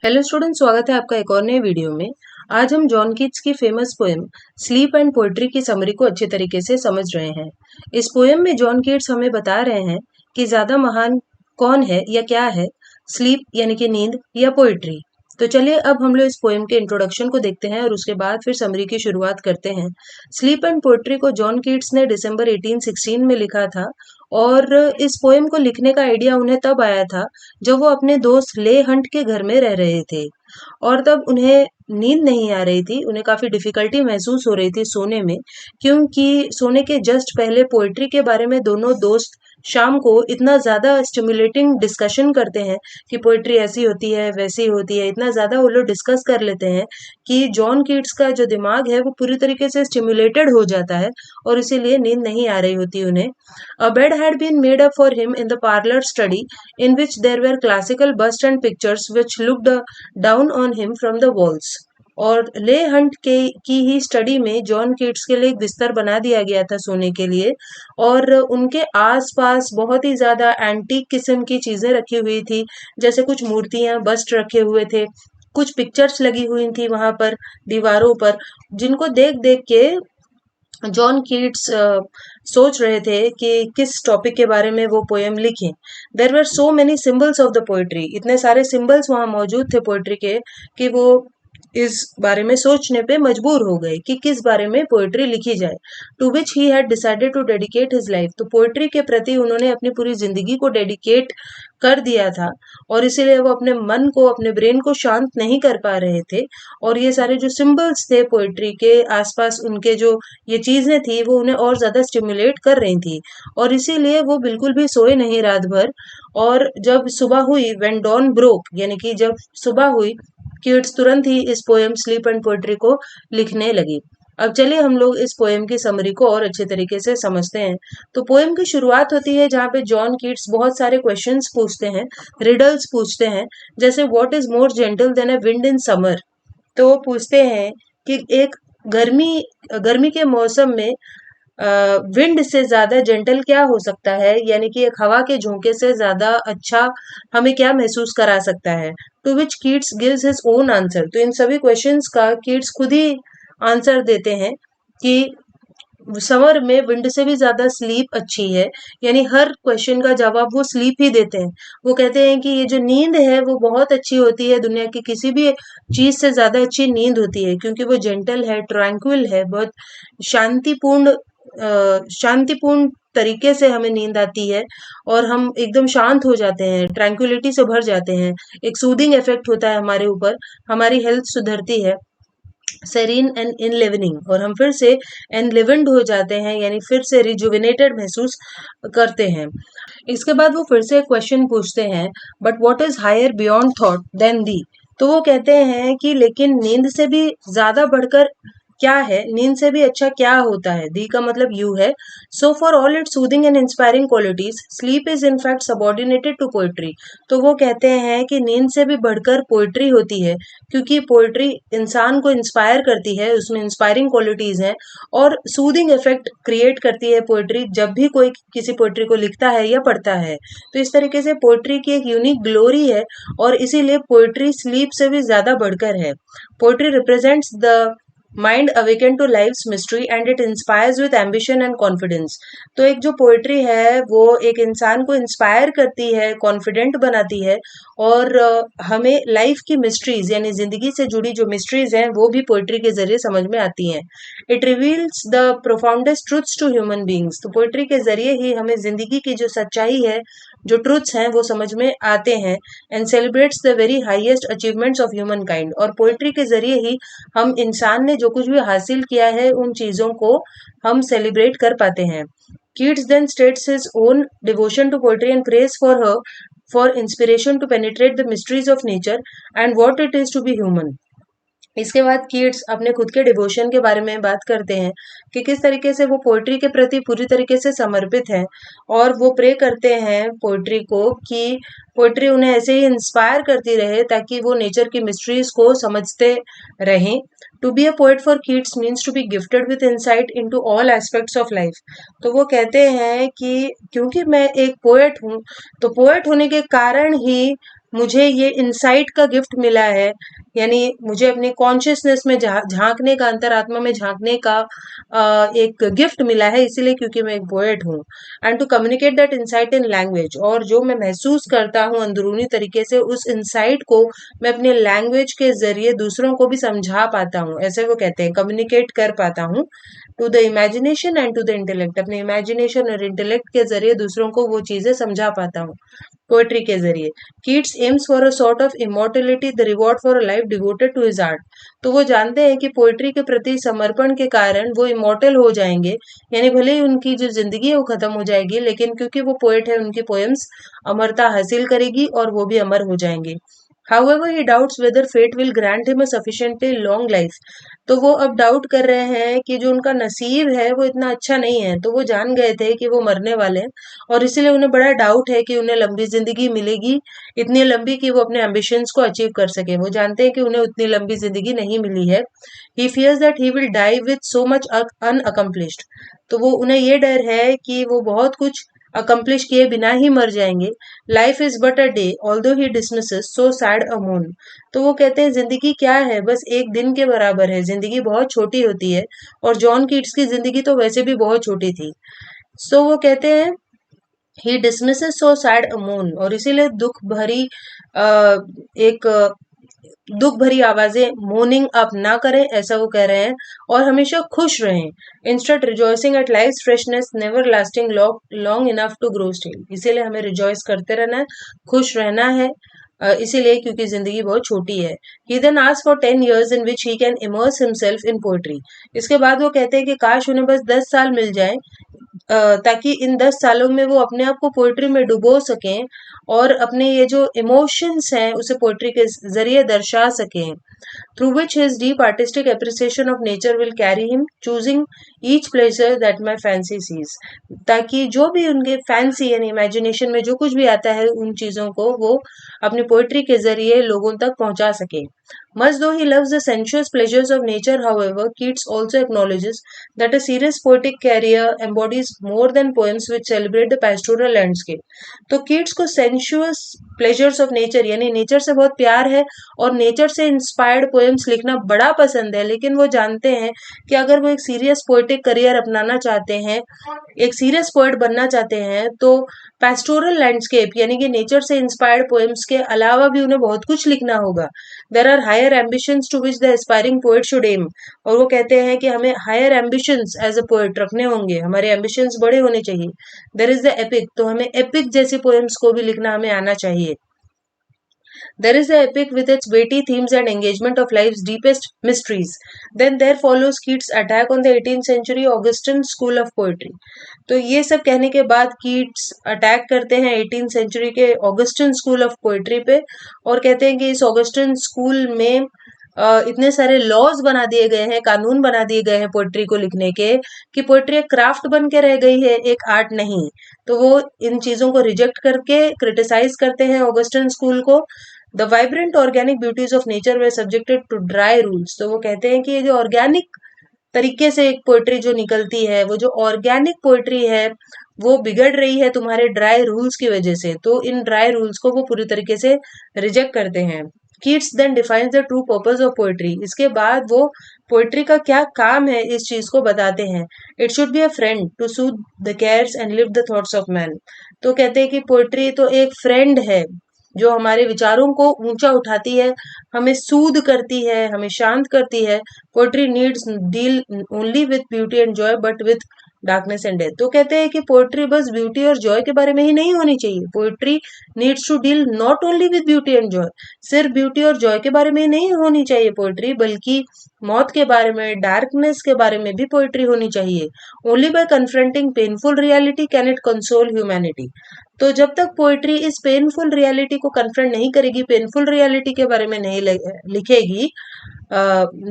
Hello student, स्वागत है आपका एक और नए वीडियो में। आज हम जॉन कीट्स की famous poem sleep and poetry की समरी को अच्छे तरीके से समझ रहे हैं। इस पोएम में जॉन कीट्स हमें बता रहे हैं कि ज्यादा महान कौन है या क्या है, स्लीप यानी कि नींद या पोएट्री। तो चलिए अब हम लोग इस पोएम के इंट्रोडक्शन को देखते हैं और उसके बाद फिर समरी की शुरुआत करते हैं। स्लीप एंड पोएट्री को जॉन कीट्स ने दिसंबर 1816 में लिखा था और इस पोएम को लिखने का आइडिया उन्हें तब आया था जब वो अपने दोस्त ले हंट के घर में रह रहे थे और तब उन्हें नींद नहीं आ रही थी। उन्हें काफी डिफिकल्टी महसूस हो रही थी सोने में, क्योंकि सोने के जस्ट पहले पोएट्री के बारे में दोनों दोस्त शाम को इतना ज्यादा स्टिमुलेटिंग डिस्कशन करते हैं कि पोएट्री ऐसी होती है वैसी होती है। इतना ज्यादा वो लोग डिस्कस कर लेते हैं कि जॉन कीट्स का जो दिमाग है वो पूरी तरीके से स्टिमुलेटेड हो जाता है और इसीलिए नींद नहीं आ रही होती उन्हें। A bed had been made up for him in the parlor study, in which there were classical busts and pictures which looked down on him from the walls. और ले हंट के की ही स्टडी में जॉन कीट्स के लिए एक बिस्तर बना दिया गया था सोने के लिए और उनके आसपास बहुत ही ज्यादा एंटीक किस्म की चीजें रखी हुई थी, जैसे कुछ मूर्तियां बस्ट रखे हुए थे, कुछ पिक्चर्स लगी हुई थी वहां पर दीवारों पर, जिनको देख देख के जॉन कीट्स सोच रहे थे कि किस टॉपिक के बारे में वो पोएम लिखें। There were so many symbols of the poetry, इतने सारे सिंबल्स वहां मौजूद थे पोएट्री के कि वो इस बारे में सोचने पे मजबूर हो गए कि किस बारे में पोएट्री लिखी जाए। To which he had decided to dedicate his life, तो पोएट्री के प्रति उन्होंने अपनी पूरी जिंदगी को डेडिकेट कर दिया था और इसीलिए वो अपने मन को, अपने ब्रेन को शांत नहीं कर पा रहे थे। और ये सारे जो सिंबल्स थे पोएट्री के आसपास, उनके जो ये चीजें थी वो उन्हें और ज्यादा स्टिमुलेट कर रही थी और इसीलिए वो बिल्कुल भी सोए नहीं रात भर। और जब सुबह हुई, व्हेन डॉन ब्रोक, यानी कि जब सुबह हुई, कीट्स तुरंत ही इस पोएम स्लीप एंड पोएट्री को लिखने लगी। अब चलिए हम लोग इस पोएम की समरी को और अच्छे तरीके से समझते हैं। तो पोएम की शुरुआत होती है जहाँ पे जॉन कीट्स बहुत सारे क्वेश्चंस पूछते हैं, रिडल्स पूछते हैं, जैसे what is more gentle than a wind in summer. तो वो पूछते हैं कि एक गर्मी गर्मी के मौसम में विंड से ज्यादा जेंटल क्या हो सकता है, यानी कि एक हवा के झोंके से ज्यादा अच्छा हमें क्या महसूस करा सकता है। To which Keats gives his own answer, तो इन सभी क्वेश्चंस का कीट्स खुद ही आंसर देते हैं कि समर में विंड से भी ज्यादा स्लीप अच्छी है। यानी हर क्वेश्चन का जवाब वो स्लीप ही देते हैं। वो कहते हैं कि ये जो नींद है वो बहुत अच्छी होती है, दुनिया की किसी भी चीज से ज्यादा अच्छी नींद होती है, क्योंकि वो जेंटल है, ट्रैंक्विल है, बहुत शांतिपूर्ण शांतिपूर्ण तरीके से हमें नींद आती है और हम एकदम शांत हो जाते हैं, ट्रैंक्विलिटी से भर जाते हैं। एक सूदिंग इफेक्ट होता है हमारे ऊपर, हमारी हेल्थ सुधरती है, सेरीन एंड इनलिवनिंग, और हम फिर से एनलिवेंड हो जाते हैं, यानी फिर से रिजुविनेटेड महसूस करते हैं। इसके बाद वो फिर से क्वेश्चन पूछते हैं, but what is higher beyond thought than thee. तो वो कहते हैं कि लेकिन नींद से भी ज्यादा बढ़कर क्या है, नींद से भी अच्छा क्या होता है। दी का मतलब यू है। So for all its soothing and inspiring qualities, sleep is in fact subordinated to poetry. तो वो कहते हैं कि नींद से भी बढ़कर पोएट्री होती है, क्योंकि पोएट्री इंसान को इंस्पायर करती है, उसमें इंस्पायरिंग क्वालिटीज हैं और सूदिंग इफेक्ट क्रिएट करती है पोएट्री जब भी कोई किसी पोएट्री को लिखता है या पढ़ता है। तो इस तरीके से पोएट्री की एक यूनिक ग्लोरी है और इसीलिए पोएट्री स्लीप से भी ज्यादा बढ़कर है। Poetry represents the mind awaken to life's mystery and it inspires with ambition and confidence. तो एक जो पोएट्री है वो एक इंसान को इंस्पायर करती है, कॉन्फिडेंट बनाती है और हमें लाइफ की मिस्ट्रीज, यानी जिंदगी से जुड़ी जो मिस्ट्रीज हैं वो भी पोएट्री के जरिए समझ में आती हैं। It reveals the profoundest truths to human beings. तो पोएट्री के जरिए ही हमें जिंदगी की जो सच्चाई है, जो ट्रुथ्स हैं वो समझ में आते हैं। And celebrates the very highest achievements of human kind, और पोएट्री के जरिए ही हम इंसान ने जो कुछ भी हासिल किया है उन चीजों को हम सेलिब्रेट कर पाते हैं। Keats then states his own devotion to poetry and praise for her for inspiration to penetrate the mysteries of nature and what it is to be human. इसके बाद कीट्स अपने खुद के डिवोशन के बारे में बात करते हैं कि किस तरीके से वो पोएट्री के प्रति पूरी तरीके से समर्पित हैं और वो प्रे करते हैं पोएट्री को कि पोएट्री उन्हें ऐसे ही इंस्पायर करती रहे ताकि वो नेचर की मिस्ट्रीज को समझते रहें। To be a poet for Keats means to be gifted with insight into all aspects of life. तो वो कहते हैं कि क्योंकि मैं एक पोएट हूँ, तो पोएट होने के कारण ही मुझे ये इंसाइट का गिफ्ट मिला है, यानी मुझे अपनी कॉन्शियसनेस में झांकने का, अंतरात्मा में झांकने का एक गिफ्ट मिला है, इसीलिए क्योंकि मैं एक पोएट हूँ। And to communicate that insight in language, और जो मैं महसूस करता हूँ अंदरूनी तरीके से, उस इंसाइट को मैं अपने लैंग्वेज के जरिए दूसरों को भी समझा पाता हूँ, ऐसे वो कहते हैं, कम्युनिकेट कर पाता हूँ to the imagination and to the intellect, अपने इमेजिनेशन और इंटेलेक्ट के जरिए दूसरों को वो चीजें समझा पाता हूँ पोएट्री के जरिए। Keats aims for a sort of immortality, the reward for a life devoted to his art. तो वो जानते हैं कि पोएट्री के प्रति समर्पण के कारण वो इमोर्टल हो जाएंगे, यानी भले ही उनकी जो जिंदगी है वो खत्म हो जाएगी, लेकिन क्योंकि वो पोएट है, उनकी पोएम्स अमरता हासिल करेगी और वो भी अमर हो जाएंगे। However, he doubts whether fate will grant him a sufficiently long life. तो वो अब डाउट कर रहे हैं कि जो उनका नसीब है वो इतना अच्छा नहीं है, तो वो जान गए थे कि वो मरने वाले हैं, और इसीलिए उन्हें बड़ा डाउट है कि उन्हें लंबी जिंदगी मिलेगी, इतनी लंबी कि वो अपने एम्बिशंस को अचीव कर सके। वो जानते हैं कि उन्हें उतनी लंबी जिंदगी नहीं मिली है। He fears that he will die with so much unaccomplished. तो वो उन्हें ये डर है कि वो बहुत कुछ अकम्प्लिश किए बिना ही मर जाएंगे। Life is but a day although he dismisses so sad a moon. तो वो कहते हैं जिंदगी क्या है, बस एक दिन के बराबर है, जिंदगी बहुत छोटी होती है, और जॉन कीट्स की जिंदगी तो वैसे भी बहुत छोटी थी। सो वो कहते हैं he dismisses so sad a moon, और इसीलिए एक दुख भरी आवाजें मोर्निंग अप ना करें, ऐसा वो कह रहे हैं, और हमेशा खुश रहें। Instead rejoicing at life freshness never lasting long enough to grow still. इसीलिए हमें रिजॉइस करते रहना है, खुश रहना है, इसीलिए क्योंकि जिंदगी बहुत छोटी है। He then ask for 10 years in which he can immerse himself in poetry. इसके बाद वो कहते हैं कि काश उन्हें बस 10 साल मिल जाए, ताकि इन 10 सालों में वो अपने आप को पोएट्री में डुबो सकें और अपने ये जो इमोशंस हैं उसे पोएट्री के जरिए दर्शा सकें, through which his deep artistic appreciation of nature will carry him, choosing each pleasure that my fancy sees। ताकि जो भी उनके फैंसी यानी इमेजिनेशन में जो कुछ भी आता है उन चीजों को वो अपनी पोएट्री के जरिए लोगों तक पहुंचा सके। Much though he loves the sensuous pleasures of nature, however, Keats also acknowledges that a serious poetic career embodies more than poems which celebrate the pastoral landscape। तो कीट्स को सेंशुअस प्लेजर्स ऑफ नेचर यानी nature से बहुत प्यार है, और nature से inspired poems लिखना बड़ा पसंद है, लेकिन वो जानते हैं कि अगर वो एक सीरियस पोएटिक करियर अपनाना चाहते हैं, एक सीरियस पोएट बनना चाहते हैं, तो पेस्टोरल लैंडस्केप यानी कि नेचर से इंस्पायर्ड पोएम्स के अलावा भी उन्हें बहुत कुछ लिखना होगा। There are higher ambitions to which the aspiring poet should aim. और वो कहते हैं कि हमें higher ambitions as a poet रखने होंगे, हमारे एम्बिशंस बड़े होने चाहिए। देर इज द एपिक, तो हमें एपिक जैसी पोएम्स को भी लिखना हमें आना चाहिए। There is the epic with its weighty themes and engagement of life's deepest mysteries. Then there follows Keats' attack on the 18th century Augustan school of poetry. तो ये सब कहने के बाद कीट्स अटैक करते हैं 18th सेंचुरी के Augustan school of poetry पे, और कहते हैं कि इस ऑगस्टन स्कूल में इतने सारे लॉज बना दिए गए हैं, कानून बना दिए गए हैं पोएट्री को लिखने के, कि पोएट्री एक क्राफ्ट बन के रह गई है, एक आर्ट नहीं। तो वो इन चीजों को रिजेक्ट करके क्रिटिसाइज करते हैं ऑगस्टन स्कूल को। The vibrant organic beauties of nature were subjected to dry rules. तो वो कहते हैं कि ये जो ऑर्गेनिक तरीके से एक पोएट्री जो निकलती है, वो जो ऑर्गेनिक पोएट्री है, वो बिगड़ रही है तुम्हारे ड्राई रूल्स की वजह से। तो इन ड्राई रूल्स को वो पूरी तरीके से रिजेक्ट करते हैं। Keats then defines the true purpose of poetry. इसके बाद वो पोएट्री का क्या काम है इस चीज को बताते हैं। It should be a friend to soothe the cares and लिव द थॉट्स ऑफ मैन। तो कहते हैं कि पोएट्री तो एक फ्रेंड है जो हमारे विचारों को ऊंचा उठाती है, हमें सूद करती है, हमें शांत करती है। Poetry needs deal only with beauty and Joy but with darkness and death. तो कहते हैं कि पोएट्री बस ब्यूटी और जॉय के बारे में ही नहीं होनी चाहिए। Poetry needs to deal not only with beauty and joy, सिर्फ ब्यूटी और जॉय के बारे में ही नहीं होनी चाहिए पोएट्री, बल्कि मौत के बारे में, डार्कनेस के बारे में भी पोएट्री होनी चाहिए। Only by confronting painful reality can it console humanity. तो जब तक पोएट्री इस पेनफुल रियलिटी को कन्फ्रंट नहीं करेगी, पेनफुल रियलिटी के बारे में नहीं लिखेगी,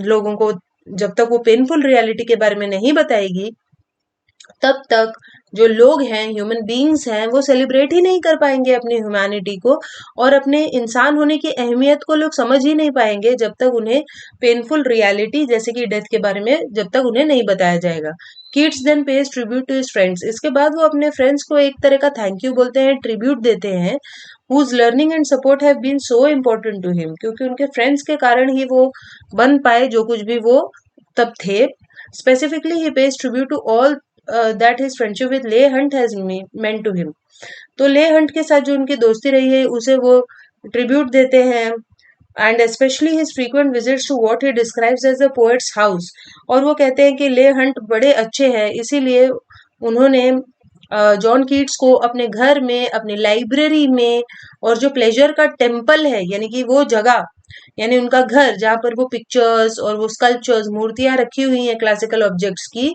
लोगों को जब तक वो पेनफुल रियलिटी के बारे में नहीं बताएगी, तब तक जो लोग हैं, ह्यूमन बीइंग्स हैं, वो सेलिब्रेट ही नहीं कर पाएंगे अपनी ह्यूमैनिटी को, और अपने इंसान होने की अहमियत को लोग समझ ही नहीं पाएंगे जब तक उन्हें पेनफुल रियलिटी जैसे कि डेथ के बारे में जब तक उन्हें नहीं बताया जाएगा। Keats then pays tribute to his friends. इसके बाद वो अपने फ्रेंड्स को एक तरह का थैंक यू बोलते हैं, ट्रिब्यूट देते हैं, whose learning and support have been so important to him, क्योंकि उनके फ्रेंड्स के कारण ही वो बन पाए जो कुछ भी वो तब थे. Specifically, he pays tribute to all that his friendship with Leigh Hunt has meant to him. तो ले हंट के साथ जो उनकी दोस्ती रही है उसे वो ट्रिब्यूट देते हैं. And specially his frequent visits to what he describes as the poet's house. और वो कहते हैं कि ले हंट बड़े अच्छे हैं, इसीलिए उन्होंने जॉन कीट्स को अपने घर में, अपनी लाइब्रेरी में, और जो प्लेजर का टेम्पल है यानी कि वो जगह, यानी उनका घर जहाँ पर वो पिक्चर्स और वो स्कल्पचर्स, मूर्तियां रखी हुई हैं क्लासिकल ऑब्जेक्ट्स की,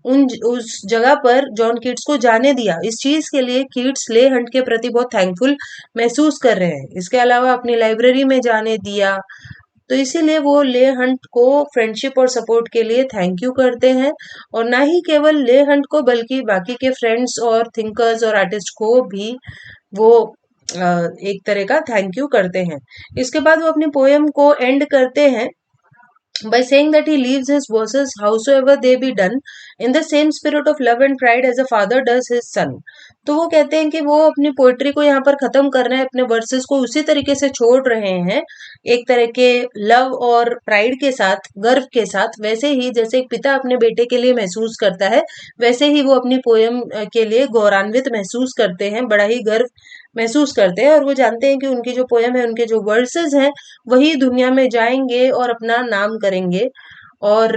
उस जगह पर जॉन कीट्स को जाने दिया. इस चीज के लिए कीट्स ले हंट के प्रति बहुत थैंकफुल महसूस कर रहे हैं. इसके अलावा अपनी लाइब्रेरी में जाने दिया, तो इसीलिए वो ले हंट को फ्रेंडशिप और सपोर्ट के लिए थैंक यू करते हैं. और ना ही केवल ले हंट को बल्कि बाकी के फ्रेंड्स और थिंकर्स और आर्टिस्ट को भी वो एक तरह का थैंक यू करते हैं. इसके बाद वो अपनी पोएम को एंड करते हैं by saying that he leaves his verses, howsoever they be done, in the same spirit of love and pride as a father does his son. तो वो कहते हैं कि वो अपनी पोइट्री को यहाँ पर खत्म कर रहे हैं, अपने वर्सेस को उसी तरीके से छोड़ रहे हैं, एक तरह के लव और प्राइड के साथ, गर्व के साथ, वैसे ही जैसे एक पिता अपने बेटे के लिए महसूस करता है, वैसे ही वो अपनी पोयम के लिए गौरवान्वित महसूस करते हैं, बड़ा ही गर्व महसूस करते हैं. और वो जानते हैं कि उनकी जो पोयम है, उनके जो वर्सेस हैं, वही दुनिया में जाएंगे और अपना नाम करेंगे. और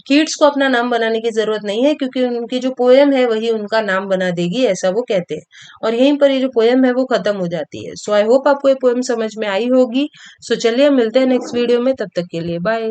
कीट्स को अपना नाम बनाने की जरूरत नहीं है, क्योंकि उनकी जो पोयम है वही उनका नाम बना देगी, ऐसा वो कहते हैं. और यहीं पर ये जो पोयम है वो खत्म हो जाती है. सो आई होप आपको ये पोयम समझ में आई होगी. सो चलिए मिलते हैं नेक्स्ट वीडियो में, तब तक के लिए बाय.